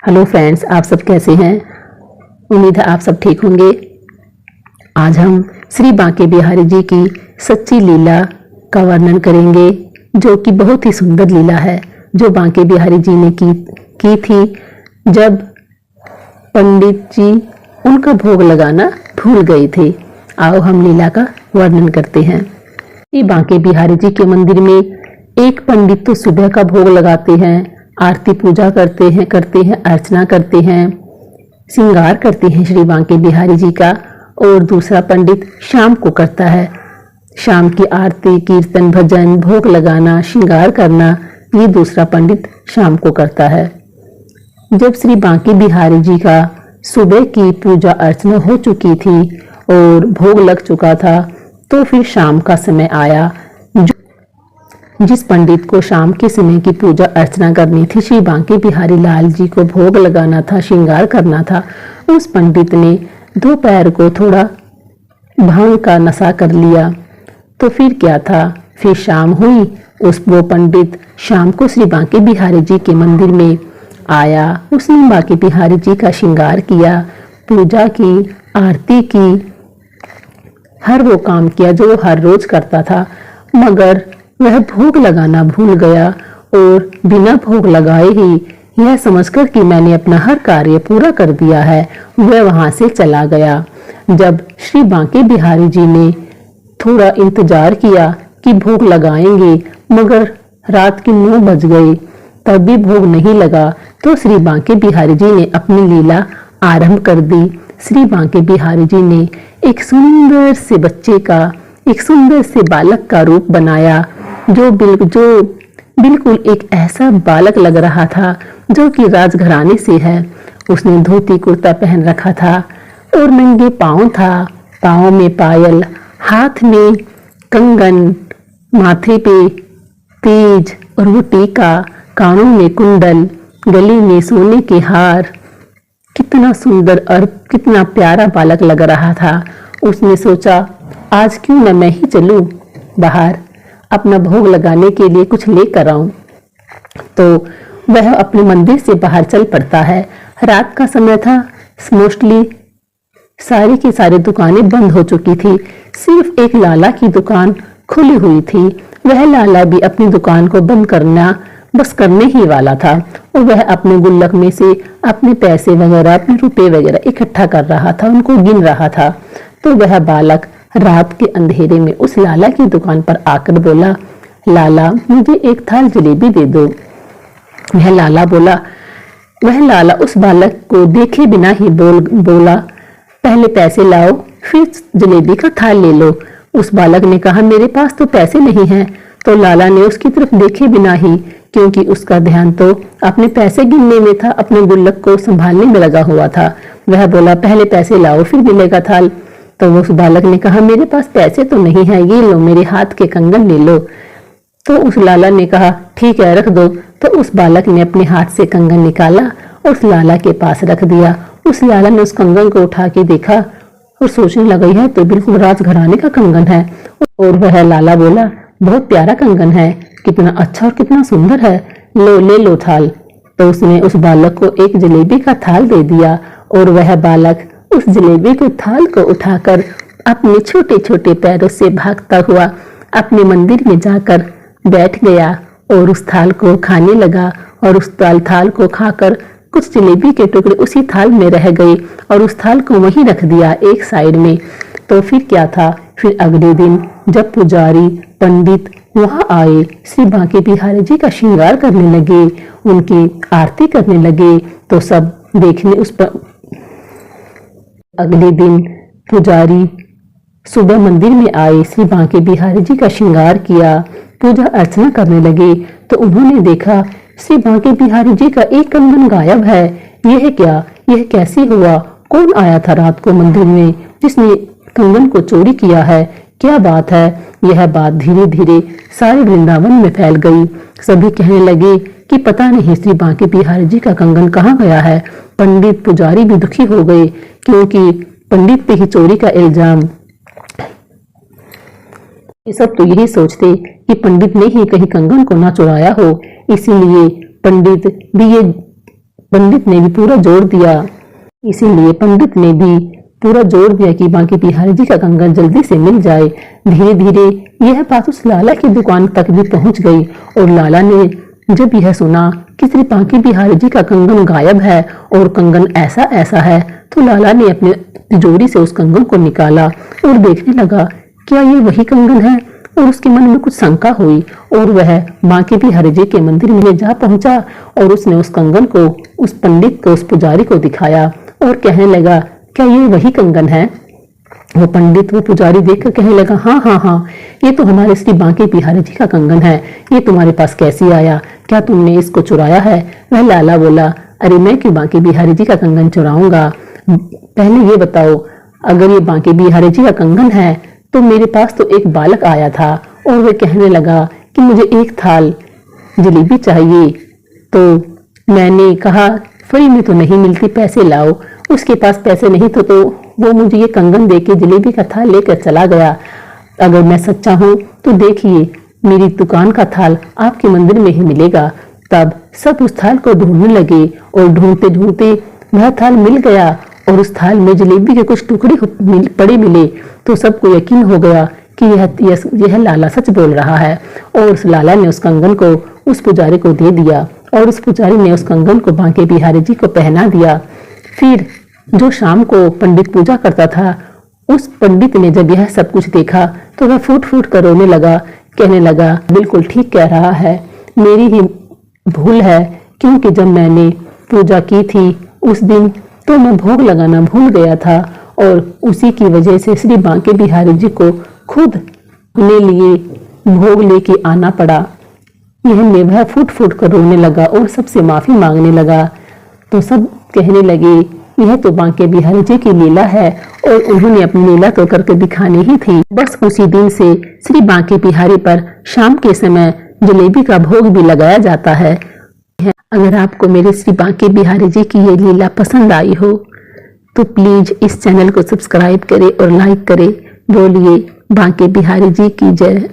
Hello friends, आप सब कैसे हैं। उम्मीद है आप सब ठीक होंगे। आज हम श्री बांके बिहारी जी की सच्ची लीला का वर्णन करेंगे, जो कि बहुत ही सुंदर लीला है, जो बांके बिहारी जी ने की थी जब पंडित जी उनका भोग लगाना भूल गए थे। आओ हम लीला का वर्णन करते हैं। श्री बांके बिहारी जी के मंदिर में एक पंडित तो सुबह का भोग लगाते हैं, आरती पूजा करते हैं, अर्चना करते हैं, श्रृंगार करते हैं श्री बांके बिहारी जी का। और दूसरा पंडित शाम को करता है। शाम की आरती, कीर्तन, भजन, भोग लगाना, श्रृंगार करना, ये दूसरा पंडित शाम को करता है। जब श्री बांके बिहारी जी का सुबह की पूजा अर्चना हो चुकी थी और भोग लग चुका था, तो फिर शाम का समय आया। जिस पंडित को शाम के समय की पूजा अर्चना करनी थी, श्री बांके बिहारी लाल जी को भोग लगाना था, श्रृंगार करना था, उस पंडित ने दोपहर को थोड़ा भांग का नशा कर लिया। तो फिर क्या था, फिर शाम हुई, वो पंडित शाम को श्री बांके बिहारी जी के मंदिर में आया। उसने बांके बिहारी जी का श्रृंगार किया, पूजा की, आरती की, हर वो काम किया जो वो हर रोज करता था। मगर वह भोग लगाना भूल गया और बिना भोग लगाए ही, यह समझकर कि मैंने अपना हर कार्य पूरा कर दिया है, वह वहां से चला गया। जब श्री बांके बिहारी जी ने थोड़ा इंतजार किया कि भोग लगाएंगे, मगर रात के 9 बज गए, तब भी भोग नहीं लगा, तो श्री बांके बिहारी जी ने अपनी लीला आरंभ कर दी। श्री बांके बिहारी जी ने एक सुंदर से बच्चे का, एक सुंदर से बालक का रूप बनाया, जो बिल्कुल एक ऐसा बालक लग रहा था जो कि राजघराने से है। उसने धोती कुर्ता पहन रखा था और नंगे पांव था, पांव में पायल, हाथ में कंगन, माथे पे तेज और वो टीका, कानों में कुंडल, गले में सोने के हार। कितना सुंदर और कितना प्यारा बालक लग रहा था। उसने सोचा, आज क्यों न मैं ही चलूं बाहर, अपना भोग लगाने के लिए कुछ लेकर आऊं। तो वह अपने मंदिर से बाहर चल पड़ता है। रात का समय था, मोस्टली सारी की सारी दुकानें बंद हो चुकी थी, सिर्फ एक लाला की दुकान खुली हुई थी। वह लाला भी अपनी दुकान को बंद करने ही वाला था और वह अपने गुल्लक में से अपने पैसे वगैरह, अपने रुपए वगैरह इकट्ठा कर रहा था, उनको गिन रहा था। तो वह बालक रात के अंधेरे में उस लाला की दुकान पर आकर बोला, लाला मुझे एक थाल जलेबी दे दो। वह लाला उस बालक को देखे बिना ही बोला, पहले पैसे लाओ, फिर जलेबी का थाल ले लो। उस बालक ने कहा, मेरे पास तो पैसे नहीं हैं। तो लाला ने उसकी तरफ देखे बिना ही, क्योंकि उसका ध्यान तो अपने पैसे गिनने में था, अपने गुल्लक को संभालने में लगा हुआ था, वह बोला, पहले पैसे लाओ फिर मिलेगा थाल। तो उस बालक ने कहा, मेरे पास पैसे तो नहीं है, ये लो मेरे हाथ के कंगन ले लो। तो उस लाला ने कहा, ठीक है रख दो। तो उस बालक ने अपने हाथ से कंगन निकाला और उस लाला के पास रख दिया। उस लाला ने उस कंगन को उठा के देखा और सोचने लगा, यह तो बिल्कुल राजघराने का कंगन है। और वह लाला बोला, बहुत प्यारा कंगन है, कितना अच्छा और कितना सुंदर है, ले लो थाल। तो उसने उस बालक को एक जलेबी का थाल दे दिया और वह बालक उस जलेबी के थाल को उठाकर अपने छोटे छोटे पैरों से भागता हुआ अपने मंदिर में जाकर बैठ गया और उस थाल को खाने लगा। और उस थाल को खाकर कुछ जलेबी के टुकड़े उसी थाल में रह गए और उस थाल को वहीं रख दिया एक साइड में। तो फिर क्या था, फिर अगले दिन जब पुजारी पंडित वहां आए, श्री बांके बिहारी जी का श्रृंगार करने लगे, उनकी आरती करने लगे, तो सब देखने उस पर। अगले दिन पुजारी सुबह मंदिर में आए, श्री बांके बिहारी जी का श्रृंगार किया, पूजा अर्चना करने लगे, तो उन्होंने देखा श्री बांके बिहारी जी का एक कंगन गायब है। यह क्या, यह कैसे हुआ, कौन आया था रात को मंदिर में जिसने कंगन को चोरी किया है, क्या बात है। यह बात धीरे धीरे सारे वृंदावन में फैल गई। सभी कहने लगे कि पता नहीं श्री बांके बिहारी जी का कंगन कहाँ गया है। पंडित पुजारी भी दुखी हो गए, क्योंकि पंडित पे ही चोरी का इल्जाम। ये सब तो यही सोचते कि पंडित ने ही कहीं कंगन को ना चुराया हो, इसीलिए पंडित भी ये पंडित ने भी पूरा जोर दिया। इसीलिए पंडित ने भी पूरा जोर दिया कि बांके बिहारी जी का कंगन जल्दी से मिल जाए। धीरे धीरे यह बात उस लाला की दुकान तक भी पहुंच गई और लाला ने जब यह सुना कि श्री बांके बिहारी जी का कंगन गायब है और कंगन ऐसा ऐसा है, तो लाला ने अपने तिजोरी से उस कंगन को निकाला और देखने लगा क्या ये वही कंगन है। और उसके मन में कुछ शंका हुई और वह बांके बिहारी जी के मंदिर में जा पहुंचा और उसने उस कंगन को उस पंडित को, उस पुजारी को दिखाया और कहने लगा क्या ये वही कंगन है। वो पंडित, वो पुजारी देखकर कहने लगा हाँ हाँ हाँ, ये तो हमारे श्री बांके बिहारी जी का कंगन है। ये तुम्हारे पास कैसे आया, क्या तुमने इसको चुराया है। वह लाला बोला अरे मैं क्यों बांके बिहारी जी का कंगन चुराऊंगा, पहले ये बताओ अगर ये बांके बिहारी जी का कंगन है तो मेरे पास तो एक बालक आया था और वह कहने लगा कि मुझे एक थाल जलेबी चाहिए, तो मैंने कहा फ्री में तो नहीं मिलती, पैसे लाओ। उसके पास पैसे नहीं थे तो वो मुझे ये कंगन देके जलेबी का थाल लेकर चला गया। अगर मैं सच्चा हूँ तो देखिए मेरी दुकान का थाल आपके मंदिर में ही मिलेगा। तब सब उस थाल को ढूंढने लगे और ढूंढते ढूंढते वह थाल मिल गया और उस थाल में जलेबी के कुछ टुकड़े पड़े मिले। तो सबको यकीन हो गया कि यह लाला सच बोल रहा है और उस लाला ने उस कंगन को उस पुजारी को दे दिया और उस पुजारी ने उस कंगन को बांके बिहारी जी को पहना दिया। फिर जो शाम को पंडित पूजा करता था, उस पंडित ने जब यह सब कुछ देखा तो वह फूट फूट कर रोने लगा, कहने लगा बिल्कुल ठीक कह रहा है, मेरी ही भूल है, क्योंकि जब मैंने पूजा की थी उस दिन तो मैं भोग लगाना भूल गया था और उसी की वजह से श्री बांके बिहारी जी को खुद अपने लिए भोग लेके आना पड़ा। यह वह फूट फूट कर रोने लगा और सबसे माफी मांगने लगा। तो सब कहने लगे यह तो बांके बिहारी जी की लीला है और उन्होंने अपनी लीला तो करके दिखानी ही थी। बस उसी दिन से श्री बांके बिहारी पर शाम के समय जलेबी का भोग भी लगाया जाता है। अगर आपको मेरे श्री बांके बिहारी जी की ये लीला पसंद आई हो तो प्लीज इस चैनल को सब्सक्राइब करें और लाइक करें। बोलिए बांके बिहारी जी की जय।